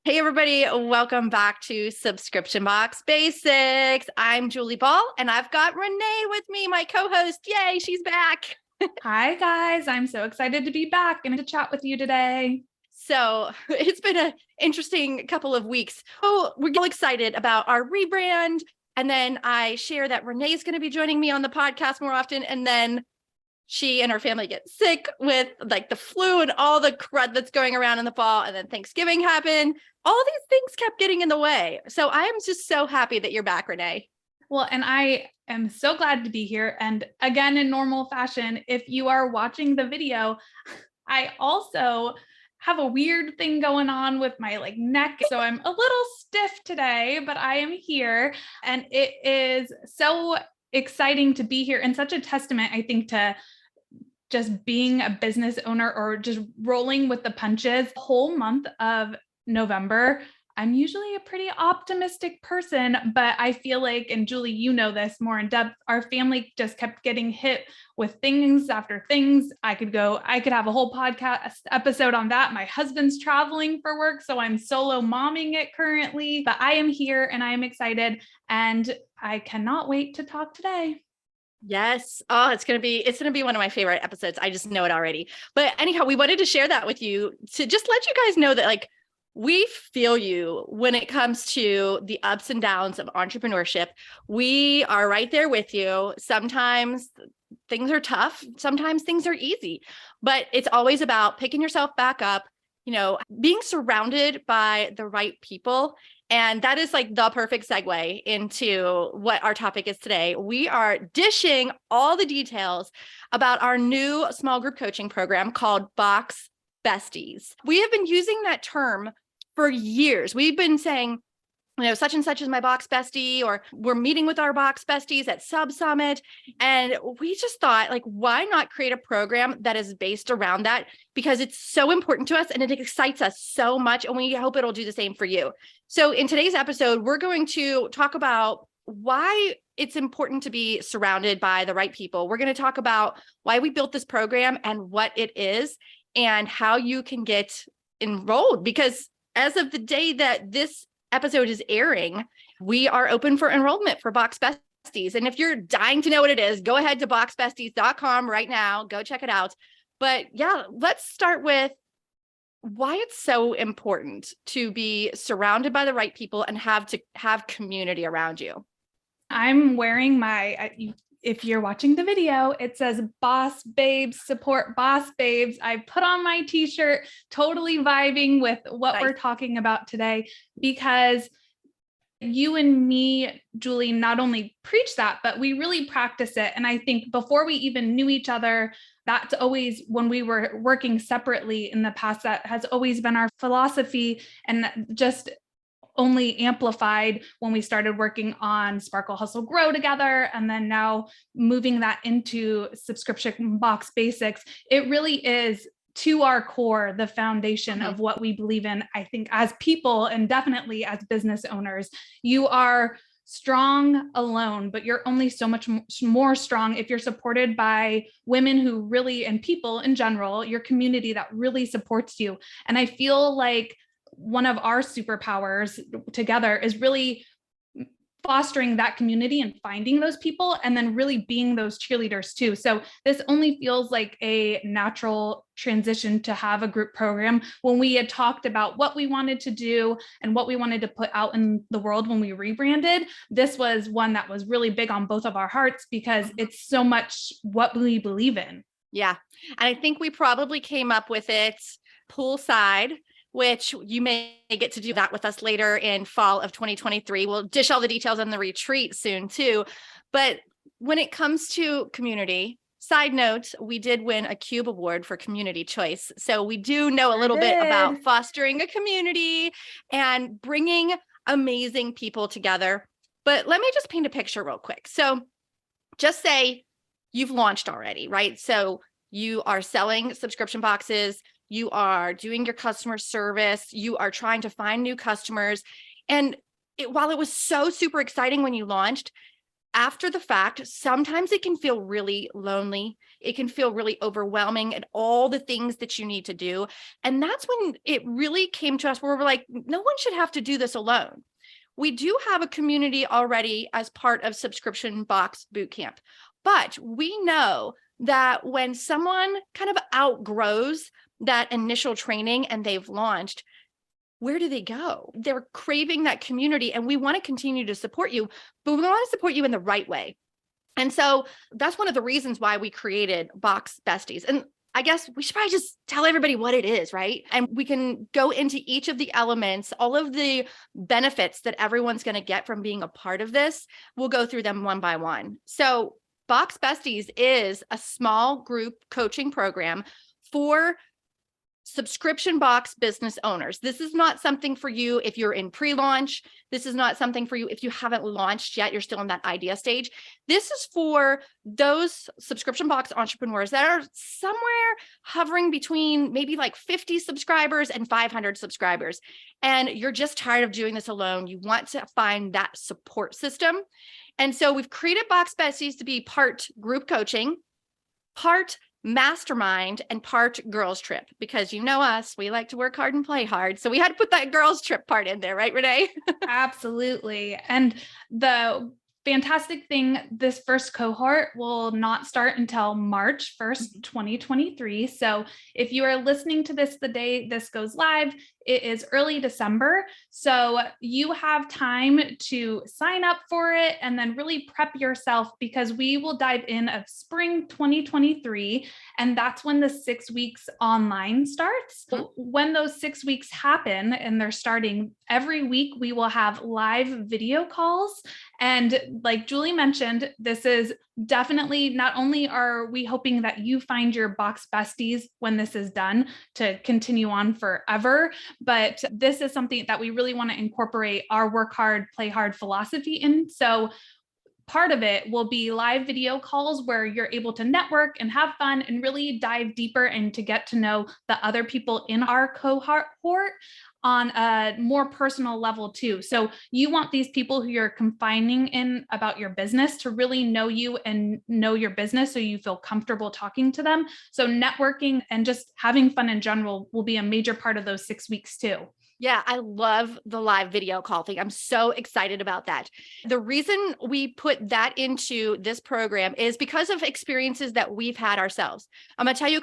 Hey, everybody. Welcome back to Subscription Box Basics. I'm Julie Ball, and I've got Renae with me, my co-host. Yay, she's back. Hi, guys. I'm so excited to be back and to chat with you today. So it's been an interesting couple of weeks. Oh, we're all excited about our rebrand. And then I share that Renae is going to be joining me on the podcast more often. And then she and her family get sick with like the flu and all the crud that's going around in the fall. And then Thanksgiving happened. All these things kept getting in the way. So I am just so happy that you're back, Renae. Well, and I am so glad to be here. And again, in normal fashion, if you are watching the video, I also have a weird thing going on with my neck. So I'm a little stiff today, but I am here. And it is so exciting to be here and such a testament, I think, to just being a business owner or just rolling with the punches. The whole month of November, I'm usually a pretty optimistic person, but I feel like, and Julie, you know this more in depth, our family just kept getting hit with things after things. I could have a whole podcast episode on that. My husband's traveling for work, so I'm solo momming it currently, but I am here and I am excited and I cannot wait to talk today. Yes. Oh, it's going to be one of my favorite episodes. I just know it already. But anyhow, we wanted to share that with you to just let you guys know that we feel you when it comes to the ups and downs of entrepreneurship. We are right there with you. Sometimes things are tough. Sometimes things are easy, but it's always about picking yourself back up, being surrounded by the right people. And that is like the perfect segue into what our topic is today. We are dishing all the details about our new small group coaching program called Box Besties. We have been using that term for years. We've been saying, such and such is my box bestie, or we're meeting with our box besties at Sub Summit. And we just thought, why not create a program that is based around that? Because it's so important to us and it excites us so much. And we hope it'll do the same for you. So in today's episode, we're going to talk about why it's important to be surrounded by the right people. We're going to talk about why we built this program and what it is and how you can get enrolled. Because as of the day that this episode is airing, we are open for enrollment for Box Besties. And if you're dying to know what it is, go ahead to boxbesties.com right now. Go check it out. But yeah, let's start with why it's so important to be surrounded by the right people and have community around you. I'm wearing if you're watching the video, it says Boss Babes, support Boss Babes. I put on my t-shirt, totally vibing with what we're talking about today, because you and me, Julie, not only preach that, but we really practice it. And I think before we even knew each other, that's always, when we were working separately in the past, that has always been our philosophy, and just only amplified when we started working on Sparkle Hustle Grow together. And then now moving that into Subscription Box Basics, it really is to our core, the foundation of what we believe in, I think, as people and definitely as business owners. You are strong alone, but you're only so much more strong if you're supported by women who really, and people in general, your community that really supports you. And I feel like one of our superpowers together is really fostering that community and finding those people, and then really being those cheerleaders too. So this only feels like a natural transition to have a group program. When we had talked about what we wanted to do and what we wanted to put out in the world when we rebranded, this was one that was really big on both of our hearts because it's so much what we believe in. Yeah. And I think we probably came up with it poolside, which you may get to do that with us later in fall of 2023. We'll dish all the details on the retreat soon too. But when it comes to community, side note, we did win a CUBE award for community choice. So we do know a little bit about fostering a community and bringing amazing people together. But let me just paint a picture real quick. So just say you've launched already, right? So you are selling subscription boxes, you are doing your customer service, you are trying to find new customers. And while it was so super exciting when you launched, after the fact, sometimes it can feel really lonely. It can feel really overwhelming and all the things that you need to do. And that's when it really came to us where we're like, no one should have to do this alone. We do have a community already as part of Subscription Box Bootcamp, but we know that when someone kind of outgrows that initial training and they've launched, where do they go? They're craving that community, and we want to continue to support you, but we want to support you in the right way. And so that's one of the reasons why we created Box Besties. And I guess we should probably just tell everybody what it is, right? And we can go into each of the elements, all of the benefits that everyone's going to get from being a part of this. We'll go through them one by one. So Box Besties is a small group coaching program for subscription box business owners. This is not something for you if you're in pre-launch. This is not something for you if you haven't launched yet, you're still in that idea stage. This is for those subscription box entrepreneurs that are somewhere hovering between maybe like 50 subscribers and 500 subscribers. And you're just tired of doing this alone. You want to find that support system. And so we've created Box Besties to be part group coaching, part mastermind, and part girls trip, because you know us, we like to work hard and play hard. So we had to put that girls trip part in there, right, Renae? Absolutely. And the fantastic thing, this first cohort will not start until March 1st, 2023. So if you are listening to this the day this goes live, it is early December. So you have time to sign up for it and then really prep yourself, because we will dive in of spring 2023. And that's when the 6 weeks online starts. When those 6 weeks happen and they're starting every week, we will have live video calls. And like Julie mentioned, this is definitely, not only are we hoping that you find your Box Besties when this is done to continue on forever, but this is something that we really want to incorporate our work hard, play hard philosophy in. So part of it will be live video calls where you're able to network and have fun and really dive deeper and to get to know the other people in our cohort on a more personal level too. So you want these people who you're confining in about your business to really know you and know your business, so you feel comfortable talking to them. So networking and just having fun in general will be a major part of those 6 weeks too. Yeah, I love the live video call thing. I'm so excited about that. The reason we put that into this program is because of experiences that we've had ourselves. I'm going to tell you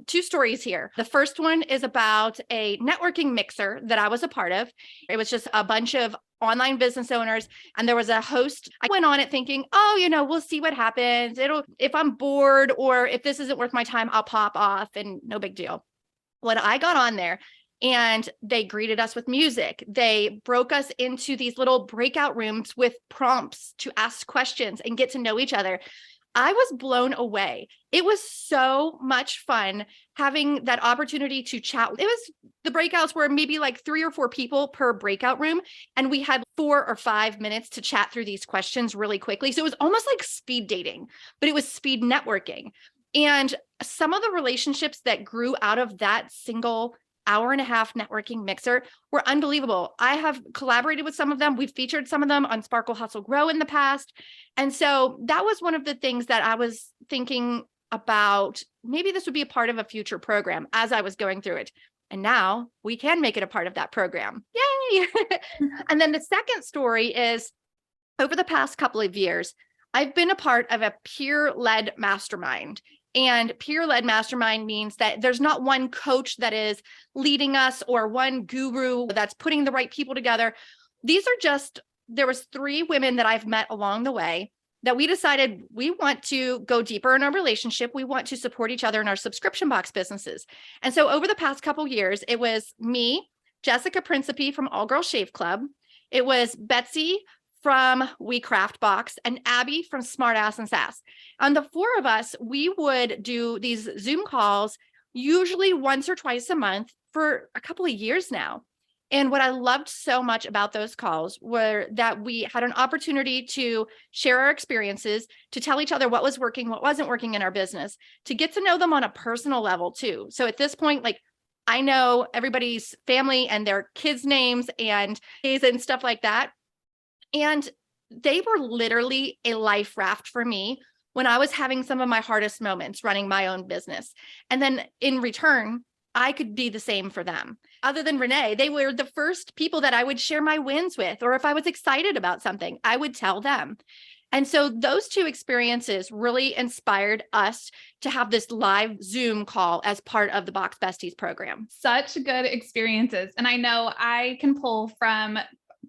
two stories here. The first one is about a networking mixer that I was a part of. It was just a bunch of online business owners, and there was a host. I went on it thinking, oh, we'll see what happens. If I'm bored or if this isn't worth my time, I'll pop off and no big deal. When I got on there, and they greeted us with music, they broke us into these little breakout rooms with prompts to ask questions and get to know each other, I was blown away. It was so much fun having that opportunity to chat. The breakouts were maybe like 3 or 4 people per breakout room, and we had 4 or 5 minutes to chat through these questions really quickly. So it was almost like speed dating, but it was speed networking. And some of the relationships that grew out of that single hour-and-a-half networking mixer were unbelievable. I have collaborated with some of them. We've featured some of them on Sparkle Hustle Grow in the past. And so that was one of the things that I was thinking about. Maybe this would be a part of a future program as I was going through it. And now we can make it a part of that program. Yay! And then the second story is, over the past couple of years, I've been a part of a peer-led mastermind. And peer-led mastermind means that there's not one coach that is leading us or one guru that's putting the right people together. There was 3 women that I've met along the way that we decided we want to go deeper in our relationship. We want to support each other in our subscription box businesses. And so over the past couple of years, it was me, Jessica Principe from All Girls Shave Club. It was Betsy from We Craft Box, and Abby from Smart Ass and Sass. And the 4 of us, we would do these Zoom calls usually once or twice a month for a couple of years now. And what I loved so much about those calls were that we had an opportunity to share our experiences, to tell each other what was working, what wasn't working in our business, to get to know them on a personal level too. So at this point, I know everybody's family and their kids' names and stuff like that. And they were literally a life raft for me when I was having some of my hardest moments running my own business. And then in return, I could be the same for them. Other than Renae, they were the first people that I would share my wins with, or if I was excited about something, I would tell them. And so those two experiences really inspired us to have this live Zoom call as part of the Box Besties program. Such good experiences. And I know I can pull from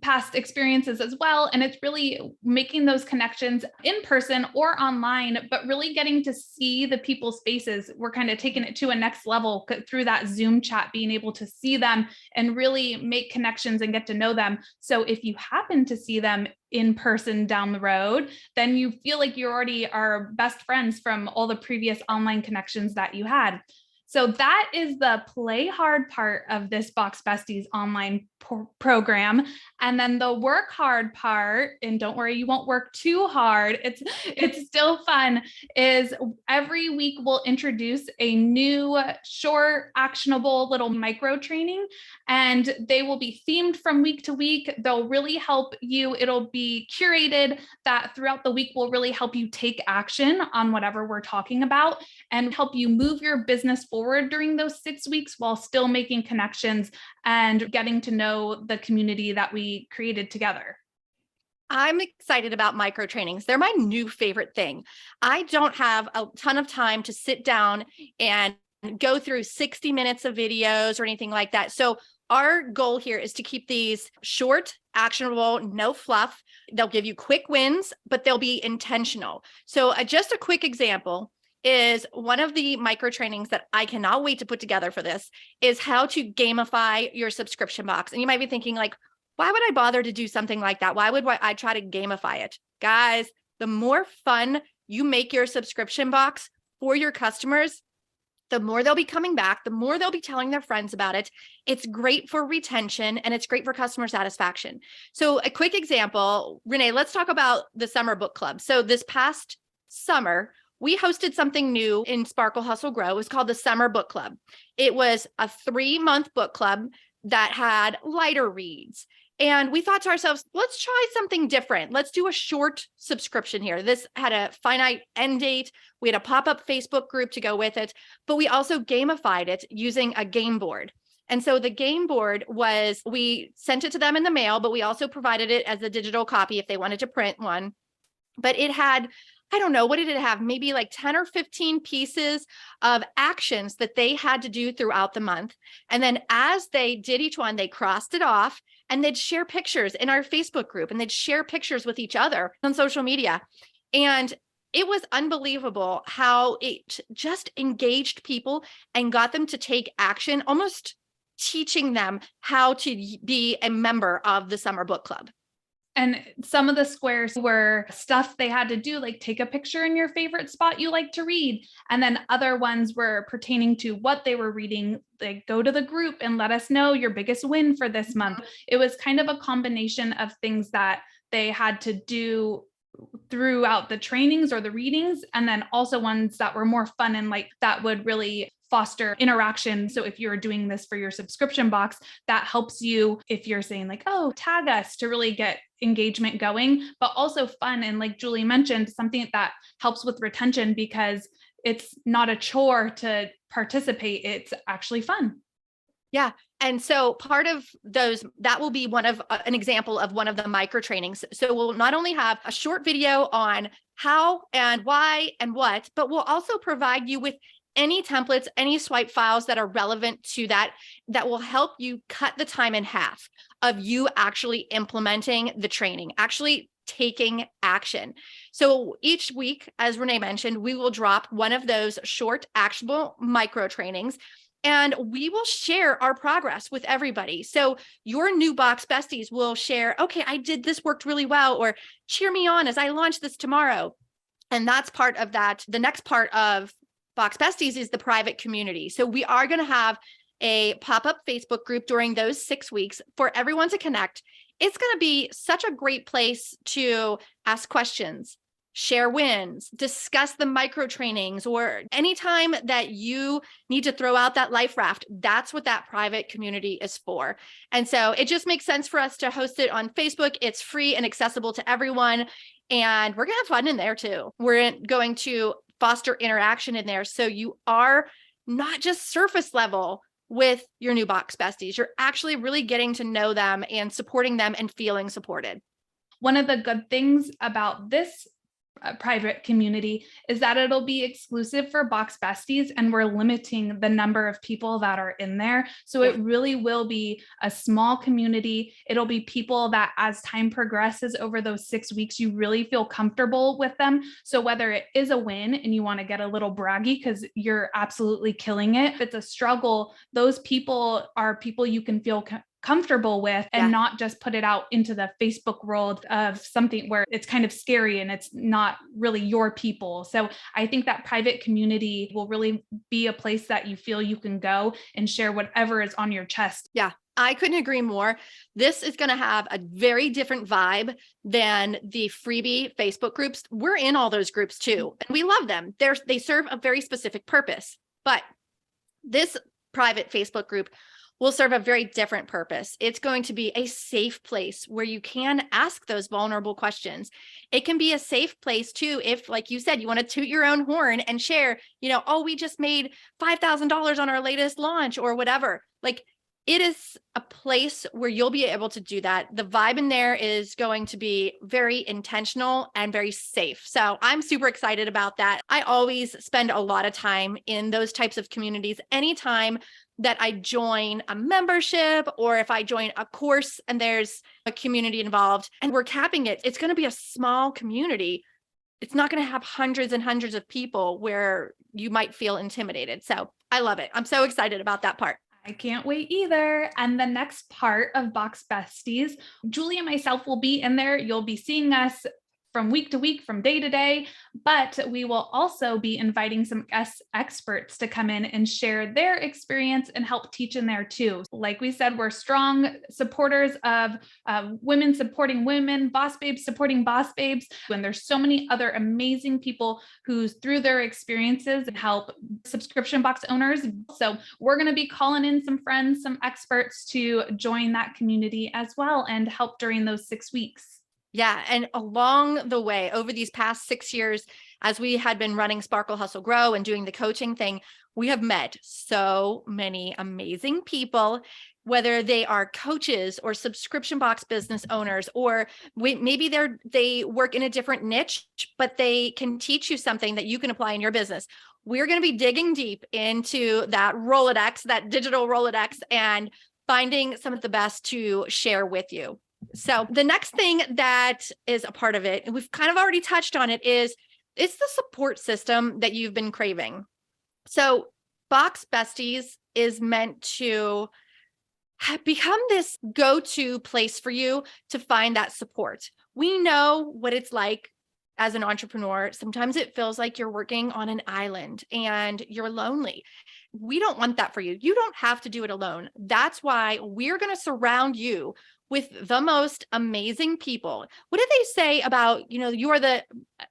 past experiences as well. And it's really making those connections in person or online, but really getting to see the people's faces. We're kind of taking it to a next level through that Zoom chat, being able to see them and really make connections and get to know them. So if you happen to see them in person down the road, then you feel like you already are best friends from all the previous online connections that you had. So that is the play hard part of this Box Besties online program. And then the work hard part, and don't worry, you won't work too hard. It's still fun, is every week we'll introduce a new short, actionable little micro training, and they will be themed from week to week. They'll really help you. It'll be curated that throughout the week will really help you take action on whatever we're talking about and help you move your business forward during those 6 weeks while still making connections and getting to know the community that we created together. I'm excited about micro trainings. They're my new favorite thing. I don't have a ton of time to sit down and go through 60 minutes of videos or anything like that. So our goal here is to keep these short, actionable, no fluff. They'll give you quick wins, but they'll be intentional. So just a quick example is one of the micro trainings that I cannot wait to put together for this is how to gamify your subscription box. And you might be thinking like, why would I bother to do something like that? Why would I try to gamify it? Guys, the more fun you make your subscription box for your customers, the more they'll be coming back, the more they'll be telling their friends about it. It's great for retention and it's great for customer satisfaction. So a quick example, Renae, let's talk about the summer book club. So this past summer, we hosted something new in Sparkle Hustle Grow. It was called the Summer Book Club. It was a 3-month book club that had lighter reads. And we thought to ourselves, let's try something different. Let's do a short subscription here. This had a finite end date. We had a pop-up Facebook group to go with it, but we also gamified it using a game board. And so the game board was, we sent it to them in the mail, but we also provided it as a digital copy if they wanted to print one. But it had, I don't know, what did it have? Maybe like 10 or 15 pieces of actions that they had to do throughout the month. And then as they did each one, they crossed it off and they'd share pictures in our Facebook group and they'd share pictures with each other on social media. And it was unbelievable how it just engaged people and got them to take action, almost teaching them how to be a member of the Summer Book Club. And some of the squares were stuff they had to do, like take a picture in your favorite spot you like to read. And then other ones were pertaining to what they were reading, like go to the group and let us know your biggest win for this month. It was kind of a combination of things that they had to do throughout the trainings or the readings, and then also ones that were more fun and like that would really foster interaction. So if you're doing this for your subscription box, that helps you if you're saying like, oh, tag us, to really get engagement going, but also fun. And like Julie mentioned, something that helps with retention because it's not a chore to participate. It's actually fun. Yeah. And so part of those, that will be one of an example of one of the micro trainings. So we'll not only have a short video on how and why and what, but we'll also provide you with any templates, any swipe files that are relevant to that, that will help you cut the time in half of you actually implementing the training, actually taking action. So each week, as Renae mentioned, we will drop one of those short, actionable micro trainings, and we will share our progress with everybody. So your new Box Besties will share, okay, I did this, worked really well, or cheer me on as I launch this tomorrow. And that's part of that. The next part of Box Besties is the private community. So we are going to have a pop-up Facebook group during those 6 weeks for everyone to connect. It's going to be such a great place to ask questions, share wins, discuss the micro trainings, or anytime that you need to throw out that life raft, that's what that private community is for. And so it just makes sense for us to host it on Facebook. It's free and accessible to everyone. And we're going to have fun in there too. We're going to foster interaction in there. So you are not just surface level with your new Box Besties. You're actually really getting to know them and supporting them and feeling supported. One of the good things about this private community is that it'll be exclusive for Box Besties, and we're limiting the number of people that are in there. So it really will be a small community. It'll be people that as time progresses over those 6 weeks, you really feel comfortable with them. So whether it is a win and you want to get a little braggy because you're absolutely killing it, if it's a struggle, those people are people you can feel comfortable with and not just put it out into the Facebook world of something where it's kind of scary and it's not really your people. So I think that private community will really be a place that you feel you can go and share whatever is on your chest. Yeah, I couldn't agree more. This is going to have a very different vibe than the freebie Facebook groups. We're in all those groups too, and we love them. They serve a very specific purpose, but this private Facebook group will serve a very different purpose. It's going to be a safe place where you can ask those vulnerable questions. It can be a safe place too, if, like you said, you want to toot your own horn and share, oh, we just made $5,000 on our latest launch or whatever. Like, it is a place where you'll be able to do that. The vibe in there is going to be very intentional and very safe. So I'm super excited about that. I always spend a lot of time in those types of communities. Anytime that I join a membership or if I join a course and there's a community involved and we're capping it, it's going to be a small community. It's not going to have hundreds and hundreds of people where you might feel intimidated. So I love it. I'm so excited about that part. I can't wait either. And the next part of Box Besties, Julie and myself will be in there. You'll be seeing us from week to week, from day to day, but we will also be inviting some guest experts to come in and share their experience and help teach in there too. Like we said, we're strong supporters of women supporting women, boss babes supporting boss babes. And there's so many other amazing people who through their experiences help subscription box owners. So we're going to be calling in some friends, some experts to join that community as well and help during those 6 weeks. Yeah. And along the way, over these past 6 years, as we had been running Sparkle Hustle Grow and doing the coaching thing, we have met so many amazing people, whether they are coaches or subscription box business owners, or maybe they work in a different niche, but they can teach you something that you can apply in your business. We're going to be digging deep into that Rolodex, that digital Rolodex, and finding some of the best to share with you. So the next thing that is a part of it, and we've kind of already touched on it, is it's the support system that you've been craving. So Box Besties is meant to become this go-to place for you to find that support. We know what it's like as an entrepreneur. Sometimes it feels like you're working on an island and you're lonely. We don't want that for you. You don't have to do it alone. That's why we're going to surround you with the most amazing people. What did they say about, you are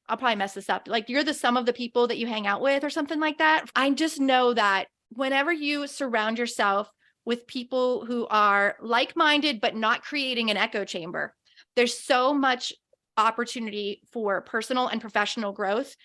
I'll probably mess this up, like you're the sum of the people that you hang out with or something like that. I just know that whenever you surround yourself with people who are like-minded, but not creating an echo chamber, there's so much opportunity for personal and professional growth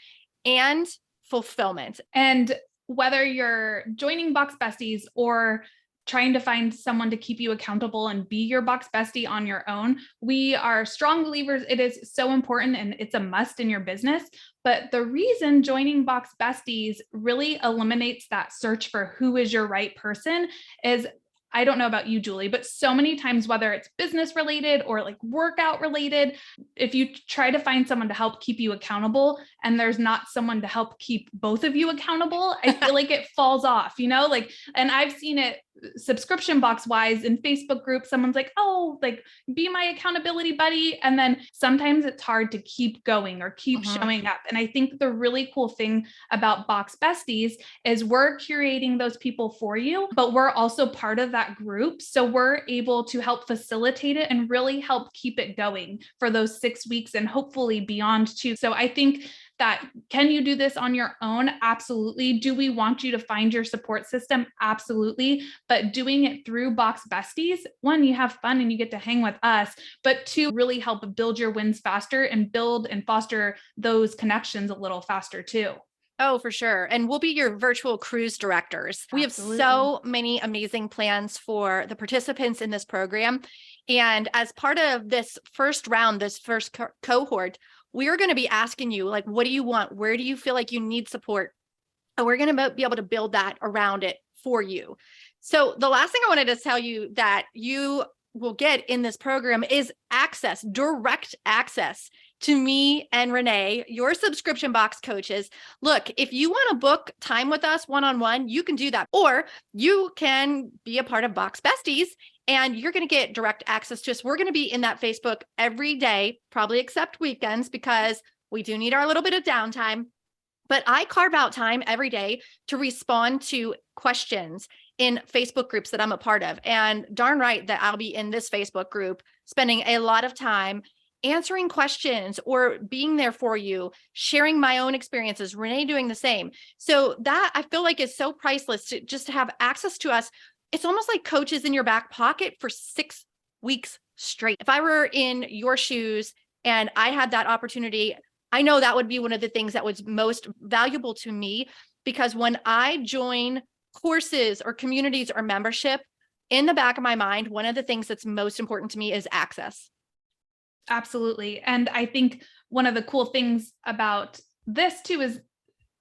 and fulfillment. And whether you're joining Box Besties or trying to find someone to keep you accountable and be your Box Bestie on your own, we are strong believers. It is so important and it's a must in your business. But the reason joining Box Besties really eliminates that search for who is your right person is, I don't know about you, Julie, but so many times, whether it's business related or like workout related, if you try to find someone to help keep you accountable and there's not someone to help keep both of you accountable, I feel like it falls off, and I've seen it subscription box wise in Facebook groups, someone's like, oh, like be my accountability buddy. And then sometimes it's hard to keep going or keep showing up. And I think the really cool thing about Box Besties is we're curating those people for you, but we're also part of that group. So we're able to help facilitate it and really help keep it going for those 6 weeks and hopefully beyond too. So I think that, can you do this on your own? Absolutely. Do we want you to find your support system? Absolutely. But doing it through Box Besties, one, you have fun and you get to hang with us, but two, really help build your wins faster and build and foster those connections a little faster too. Oh, for sure. And we'll be your virtual cruise directors. We have so many amazing plans for the participants in this program. And as part of this first round, this first cohort, we're going to be asking you, like, what do you want? Where do you feel like you need support? And we're going to be able to build that around it for you. So the last thing I wanted to tell you that you will get in this program is access, direct access to me and Renae, your subscription box coaches. Look, if you want to book time with us one-on-one, you can do that. Or you can be a part of Box Besties and you're going to get direct access to us. We're going to be in that Facebook every day, probably except weekends, because we do need our little bit of downtime. But I carve out time every day to respond to questions in Facebook groups that I'm a part of. And darn right that I'll be in this Facebook group, spending a lot of time answering questions or being there for you, sharing my own experiences, Renae doing the same. So that I feel like is so priceless to just have access to us. It's almost like coaches in your back pocket for 6 weeks straight. If I were in your shoes and I had that opportunity, I know that would be one of the things that was most valuable to me, because when I join courses or communities or membership, in the back of my mind, one of the things that's most important to me is access. Absolutely. And I think one of the cool things about this too is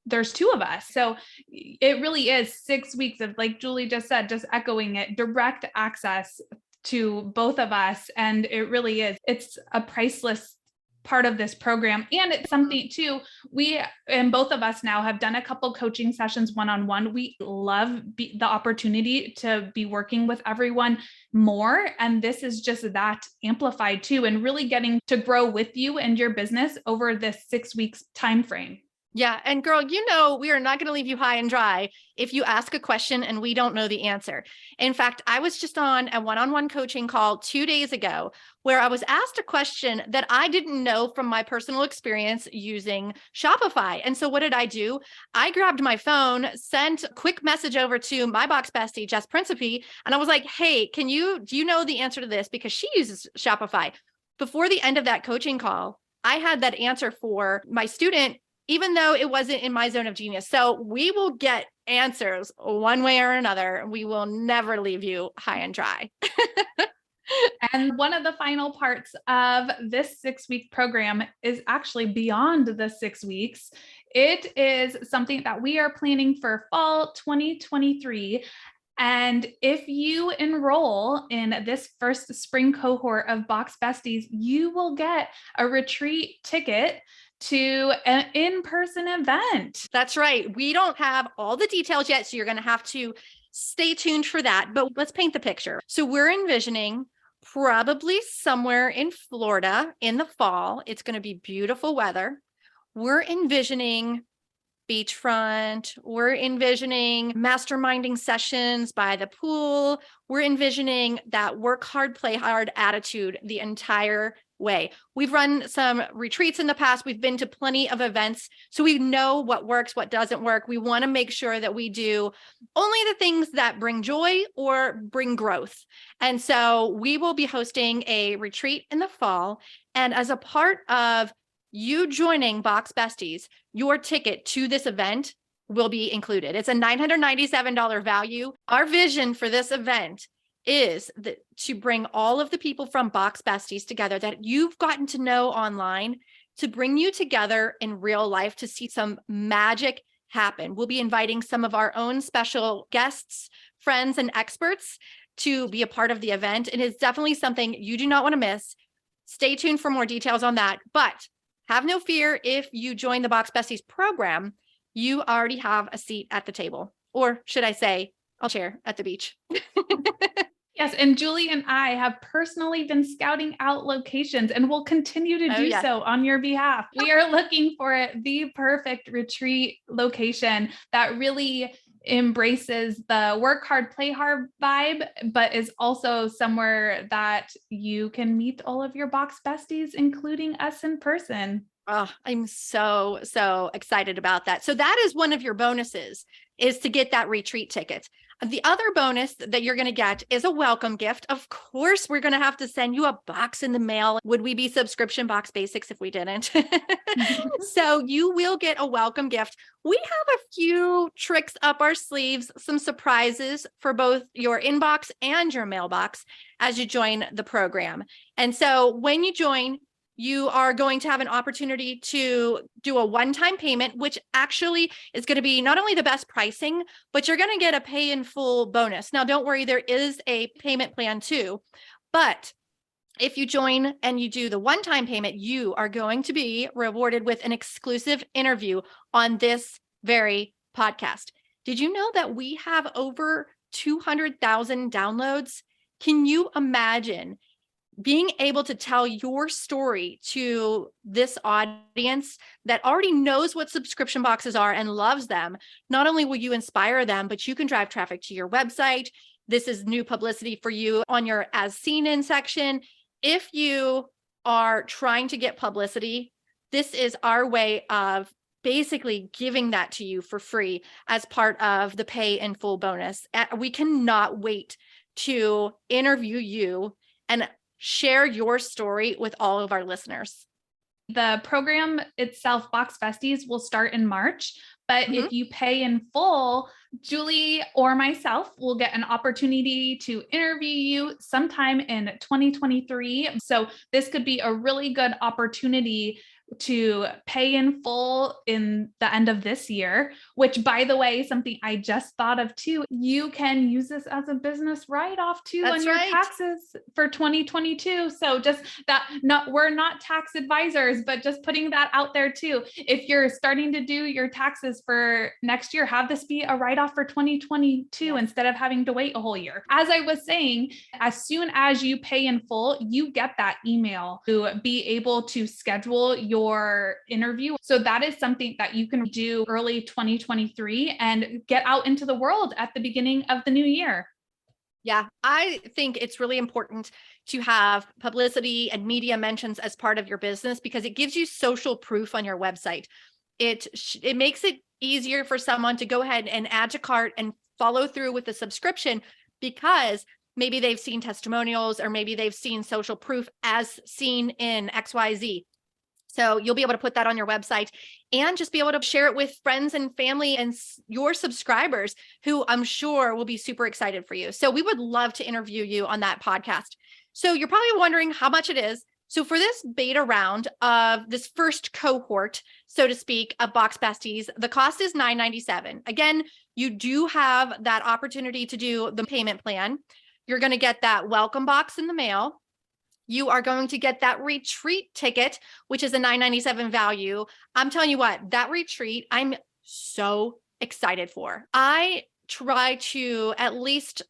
there's 2 of us. So it really is 6 weeks of, like Julie just said, just echoing it, direct access to both of us. And it really is, it's a priceless part of this program. And it's something too, we, and both of us now have done a couple coaching sessions one-on-one. We love the opportunity to be working with everyone more. And this is just that amplified too, and really getting to grow with you and your business over this 6 weeks time frame. Yeah. And girl, you know, we are not going to leave you high and dry if you ask a question and we don't know the answer. In fact, I was just on a one-on-one coaching call 2 days ago where I was asked a question that I didn't know from my personal experience using Shopify. And so what did I do? I grabbed my phone, sent a quick message over to my Box Bestie, Jess Principe, and I was like, hey, do you know the answer to this? Because she uses Shopify. Before the end of that coaching call, I had that answer for my student, even though it wasn't in my zone of genius. So we will get answers one way or another. We will never leave you high and dry. And one of the final parts of this 6-week program is actually beyond the 6 weeks. It is something that we are planning for fall 2023. And if you enroll in this first spring cohort of Box Besties, you will get a retreat ticket to an in-person event. That's right. We don't have all the details yet, so you're going to have to stay tuned for that. But let's paint the picture. So we're envisioning probably somewhere in Florida in the fall. It's going to be beautiful weather. We're envisioning beachfront. We're envisioning masterminding sessions by the pool. We're envisioning that work hard, play hard attitude the entire way. We've run some retreats in the past. We've been to plenty of events. So we know what works, what doesn't work. We want to make sure that we do only the things that bring joy or bring growth. And so we will be hosting a retreat in the fall. And as a part of you joining Box Besties, your ticket to this event will be included. It's a $997 value. Our vision for this event is to bring all of the people from Box Besties together that you've gotten to know online, to bring you together in real life to see some magic happen. We'll be inviting some of our own special guests, friends, and experts to be a part of the event. And it's definitely something you do not want to miss. Stay tuned for more details on that. But have no fear, if you join the Box Besties program, you already have a seat at the table. Or should I say, I'll share at the beach. Yes. And Julie and I have personally been scouting out locations and will continue to do so on your behalf. We are looking for the perfect retreat location that really embraces the work hard, play hard vibe, but is also somewhere that you can meet all of your box besties, including us in person. Oh, I'm so excited about that. So that is one of your bonuses, is to get that retreat ticket. The other bonus that you're going to get is a welcome gift. Of course, we're going to have to send you a box in the mail. Would we be subscription box basics if we didn't? So you will get a welcome gift. We have a few tricks up our sleeves, some surprises for both your inbox and your mailbox as you join the program. And so when you join, you are going to have an opportunity to do a one-time payment, which actually is going to be not only the best pricing, but you're going to get a pay in full bonus. Now, don't worry, there is a payment plan too. But if you join and you do the one-time payment, you are going to be rewarded with an exclusive interview on this very podcast. Did you know that we have over 200,000 downloads? Can you imagine being able to tell your story to this audience that already knows what subscription boxes are and loves them? Not only will you inspire them, but you can drive traffic to your website. This is new publicity for you on your as seen in section. If you are trying to get publicity, this is our way of basically giving that to you for free as part of the pay in full bonus. We cannot wait to interview you and share your story with all of our listeners. The program itself, Box Besties, will start in March. But if you pay in full, Julie or myself will get an opportunity to interview you sometime in 2023. So this could be a really good opportunity to pay in full in the end of this year, which, by the way, something I just thought of too, you can use this as a business write-off too on your taxes for 2022. So just that, we're not tax advisors, but just putting that out there too. If you're starting to do your taxes for next year, have this be a write-off for 2022 instead of having to wait a whole year. As I was saying, as soon as you pay in full, you get that email to be able to schedule your interview. So that is something that you can do early 2023 and get out into the world at the beginning of the new year. Yeah, I think it's really important to have publicity and media mentions as part of your business because it gives you social proof on your website. It makes it easier for someone to go ahead and add to cart and follow through with the subscription because maybe they've seen testimonials or maybe they've seen social proof as seen in XYZ. So you'll be able to put that on your website and just be able to share it with friends and family and your subscribers who I'm sure will be super excited for you. So we would love to interview you on that podcast. So you're probably wondering how much it is. So for this beta round of this first cohort, so to speak, of Box Besties, the cost is $9.97. Again, you do have that opportunity to do the payment plan. You're going to get that welcome box in the mail. You are going to get that retreat ticket, which is a $9.97 value. I'm telling you what, that retreat, I'm so excited for. I try to at least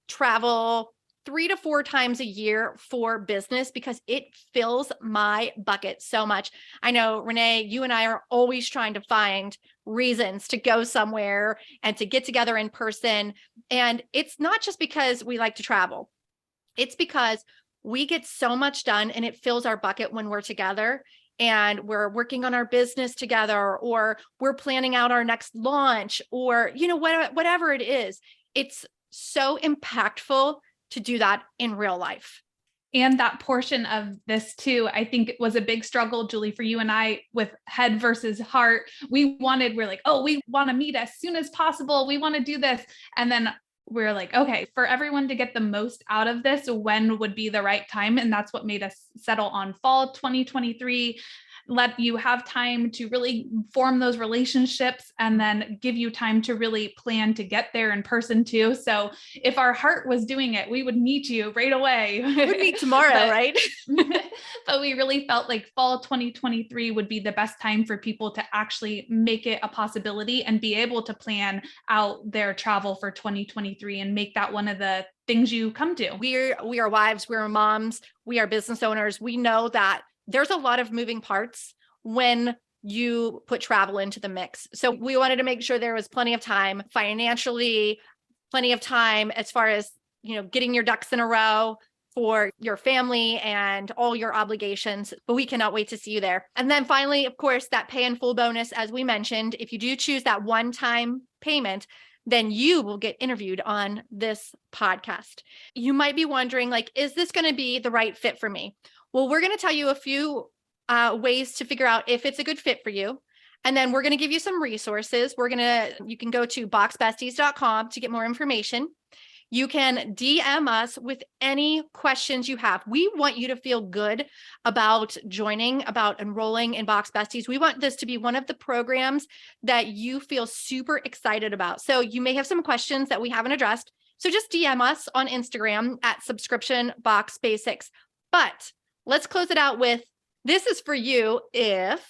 travel 3 to 4 times a year for business because it fills my bucket so much. I know, Renae, you and I are always trying to find reasons to go somewhere and to get together in person. And it's not just because we like to travel. It's because we get so much done and it fills our bucket when we're together and we're working on our business together, or we're planning out our next launch, or, whatever it is. It's so impactful to do that in real life. And that portion of this too, I think it was a big struggle, Julie, for you and I with head versus heart. We're like, oh, we want to meet as soon as possible. We want to do this. And then we're like, okay, for everyone to get the most out of this, when would be the right time? And that's what made us settle on fall 2023. Let you have time to really form those relationships and then give you time to really plan to get there in person too. So if our heart was doing it, we would meet you right away. We'd meet tomorrow, right? but we really felt like fall 2023 would be the best time for people to actually make it a possibility and be able to plan out their travel for 2023 and make that one of the things you come to. We are wives, we're moms, we are business owners. We know that there's a lot of moving parts when you put travel into the mix. So we wanted to make sure there was plenty of time financially, plenty of time as far as, getting your ducks in a row for your family and all your obligations, but we cannot wait to see you there. And then finally, of course, that pay in full bonus, as we mentioned, if you do choose that one-time payment, then you will get interviewed on this podcast. You might be wondering, is this going to be the right fit for me? Well, we're going to tell you a few ways to figure out if it's a good fit for you. And then we're going to give you some resources. You can go to boxbesties.com to get more information. You can DM us with any questions you have. We want you to feel good about about enrolling in Box Besties. We want this to be one of the programs that you feel super excited about. So you may have some questions that we haven't addressed. So just DM us on Instagram at subscription box basics. But let's close it out with, this is for you if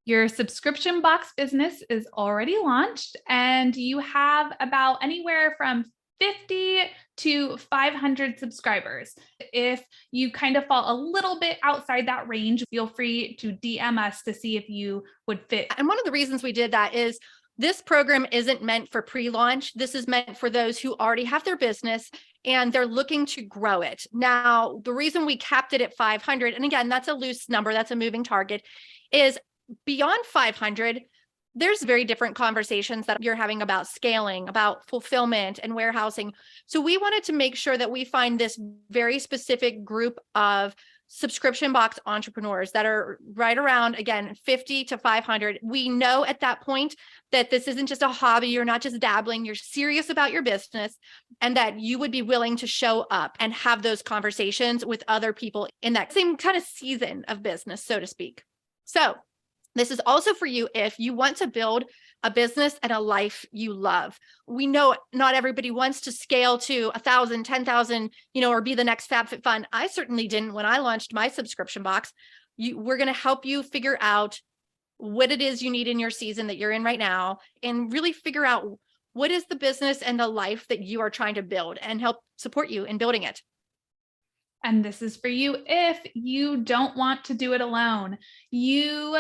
your subscription box business is already launched and you have about anywhere from 50 to 500 subscribers. If you kind of fall a little bit outside that range, feel free to DM us to see if you would fit. And one of the reasons we did that is this program isn't meant for pre-launch. This is meant for those who already have their business and they're looking to grow it. Now, the reason we capped it at 500, and again, that's a loose number, that's a moving target, is beyond 500, there's very different conversations that you're having about scaling, about fulfillment and warehousing. So we wanted to make sure that we find this very specific group of subscription box entrepreneurs that are right around, again, 50 to 500. We know at that point that this isn't just a hobby. You're not just dabbling. You're serious about your business and that you would be willing to show up and have those conversations with other people in that same kind of season of business, so to speak. So this is also for you if you want to build a business and a life you love. We know not everybody wants to scale to 1,000, 10,000, or be the next FabFitFun. I certainly didn't when I launched my subscription box. We're going to help you figure out what it is you need in your season that you're in right now and really figure out what is the business and the life that you are trying to build and help support you in building it. And this is for you if you don't want to do it alone. You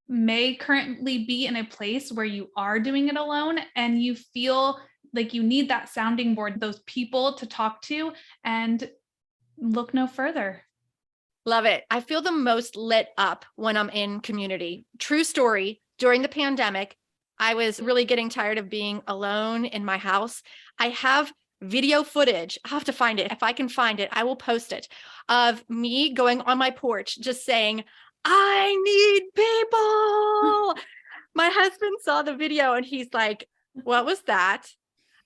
may currently be in a place where you are doing it alone and you feel like you need that sounding board, those people to talk to, and look no further. Love it. I feel the most lit up when I'm in community. True story. During the pandemic, I was really getting tired of being alone in my house. I have video footage. I'll have to find it. If I can find it, I will post it, of me going on my porch, just saying, I need people. My husband saw the video and he's like, what was that?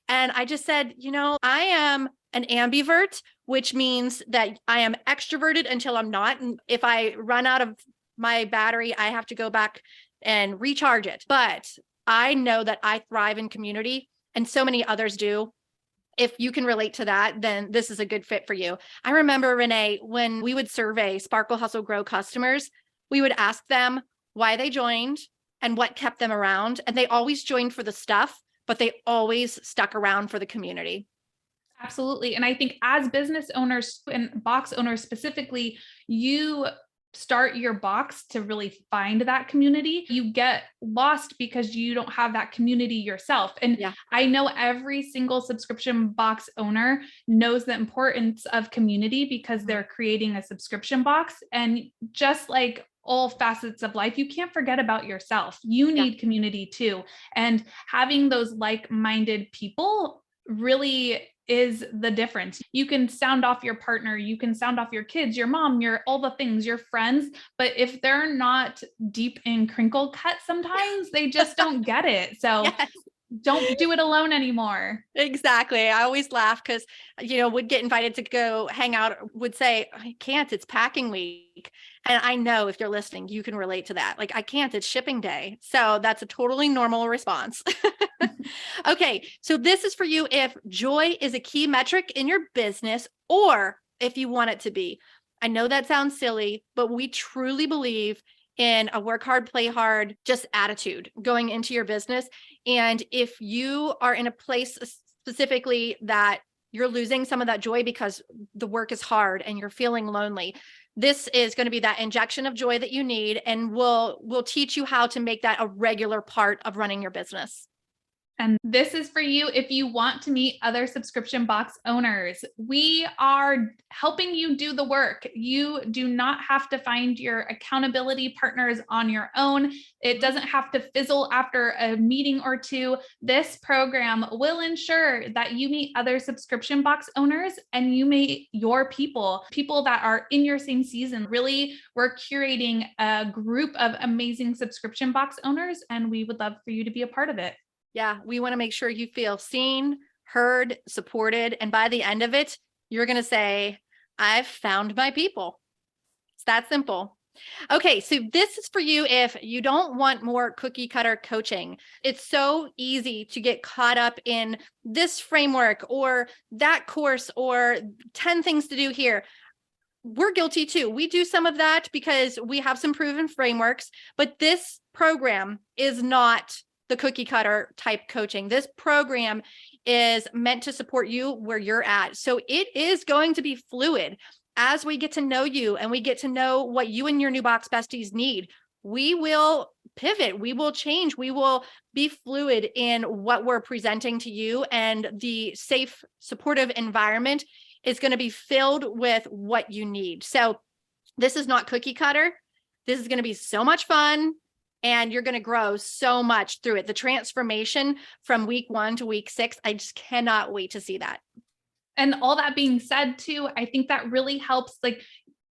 And I just said, I am an ambivert, which means that I am extroverted until I'm not. And if I run out of my battery, I have to go back and recharge it. But I know that I thrive in community and so many others do. If you can relate to that, then this is a good fit for you. I remember, Renae, when we would survey Sparkle Hustle Grow customers, we would ask them why they joined and what kept them around. And they always joined for the stuff, but they always stuck around for the community. Absolutely. And I think as business owners and box owners specifically, you start your box to really find that community. You get lost because you don't have that community yourself. And I know every single subscription box owner knows the importance of community because they're creating a subscription box. And just like all facets of life, you can't forget about yourself. You need community too. And having those like-minded people really is the difference. You can sound off your partner, you can sound off your kids, your mom, your all the things, your friends, but if they're not deep in crinkle cut, sometimes they just don't get it. So don't do it alone anymore. Exactly. I always laugh because, would get invited to go hang out, would say, I can't, it's packing week. And I know if you're listening, you can relate to that. Like, I can't, it's shipping day. So that's a totally normal response. Okay. So this is for you if joy is a key metric in your business or if you want it to be. I know that sounds silly, but we truly believe in a work hard, play hard, just attitude going into your business. And if you are in a place specifically that you're losing some of that joy because the work is hard and you're feeling lonely, this is going to be that injection of joy that you need, and we'll teach you how to make that a regular part of running your business. And this is for you if you want to meet other subscription box owners. We are helping you do the work. You do not have to find your accountability partners on your own. It doesn't have to fizzle after a meeting or two. This program will ensure that you meet other subscription box owners and you meet your people that are in your same season. Really, we're curating a group of amazing subscription box owners, and we would love for you to be a part of it. Yeah, we want to make sure you feel seen, heard, supported. And by the end of it, you're going to say, I've found my people. It's that simple. Okay, so this is for you if you don't want more cookie cutter coaching. It's so easy to get caught up in this framework or that course or 10 things to do here. We're guilty too. We do some of that because we have some proven frameworks, but this program is not the cookie cutter type coaching. This program is meant to support you where you're at. So it is going to be fluid as we get to know you and we get to know what you and your new Box Besties need. We will pivot, we will change, we will be fluid in what we're presenting to you, and the safe, supportive environment is going to be filled with what you need. So this is not cookie cutter. This is going to be so much fun. And you're going to grow so much through it. The transformation from week 1 to week 6, I just cannot wait to see that. And all that being said too, I think that really helps. Like,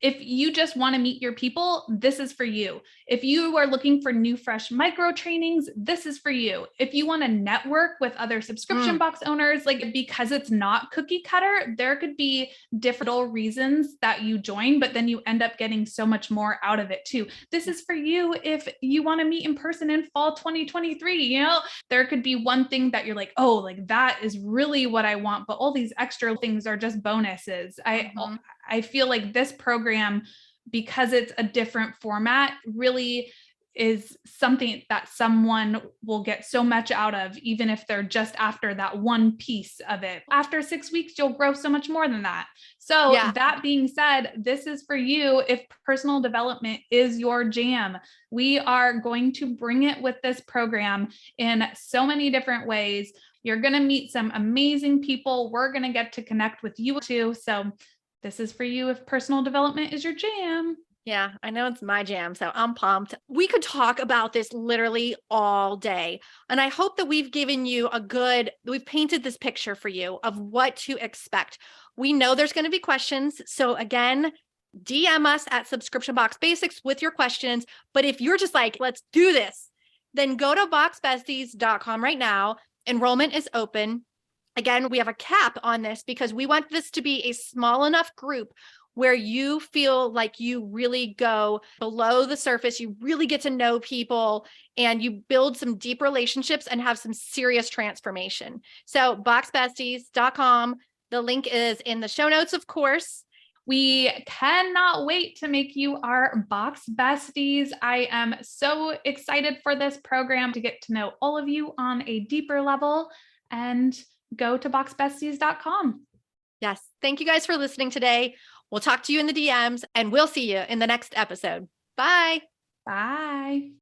if you just want to meet your people, this is for you. If you are looking for new, fresh micro trainings, this is for you. If you want to network with other subscription box owners, like, because it's not cookie cutter, there could be different reasons that you join, but then you end up getting so much more out of it too. This is for you if you want to meet in person in fall 2023. You know, there could be one thing that you're like, oh, like that is really what I want, but all these extra things are just bonuses. I feel like this program, because it's a different format, really is something that someone will get so much out of, even if they're just after that one piece of it. After 6 weeks, you'll grow so much more than that. So that being said, this is for you if personal development is your jam. We are going to bring it with this program in so many different ways. You're going to meet some amazing people. We're going to get to connect with you too. So this is for you if personal development is your jam. Yeah, I know it's my jam, so I'm pumped. We could talk about this literally all day. And I hope that we've given you we've painted this picture for you of what to expect. We know there's going to be questions. So again, DM us at Subscription Box Basics with your questions. But if you're just like, let's do this, then go to boxbesties.com right now. Enrollment is open. Again, we have a cap on this because we want this to be a small enough group where you feel like you really go below the surface, you really get to know people, and you build some deep relationships and have some serious transformation. So boxbesties.com, the link is in the show notes, of course. We cannot wait to make you our Box Besties. I am so excited for this program to get to know all of you on a deeper level, and go to boxbesties.com. Yes. Thank you guys for listening today. We'll talk to you in the DMs, and we'll see you in the next episode. Bye. Bye.